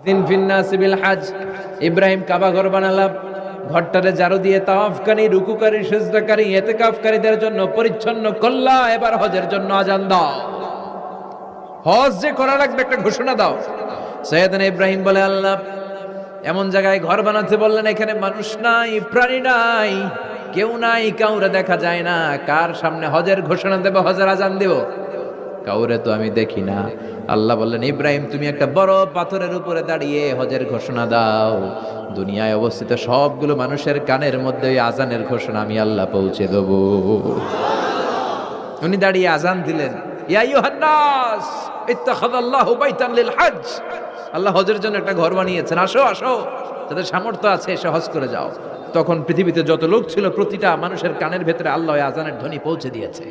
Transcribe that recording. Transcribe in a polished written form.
দিন ফিন্নাসি বিল হজ, ইব্রাহিম কাবা ঘর বানালাম, ঘরটারে ঝাড়ু দিয়ে তাওয়াফকারী, রুকুকারী, সিজদাকারী, ইতিকাফকারীদের জন্য পরিচ্ছন্ন করলা। এবার হজের জন্য আজান দাও, হজ যে করা লাগবে একটা ঘোষণা দাও। সাইয়েদনা ইব্রাহিম বলে, আল্লাহ এমন জায়গায় ঘর বানাতে বললেন এখানে মানুষ নাই, প্রাণী নাই, কেউ নাই, কাউরে দেখা যায় না, কার সামনে হজের ঘোষণা দেব, হজের আজান দেব? কাউরে তো আমি দেখি না। আল্লাহ বললেন, ইব্রাহিম তুমি একটা বড় পাথরের উপরে দাঁড়িয়ে হজের ঘোষণা দাও, দুনিয়ায় অবস্থিত সবগুলো মানুষের কানের মধ্যে ওই আজানের ঘোষণা আমি আল্লাহ পৌঁছে দেব। উনি দাঁড়িয়ে আজান দিলেন, ইয়া আইয়ুহান নাস ইত্তাখাযাল্লাহু বাইতান লিল হজ, আল্লাহ হজের জন্য একটা ঘর বানিয়েছেন, আসো আসো, যাদের সামর্থ্য আছে এসে হজ করে যাও। তখন পৃথিবীতে যত লোক ছিল প্রতিটা মানুষের কানের ভেতরে আল্লাহ আজানের ধ্বনি পৌঁছে দিয়েছে।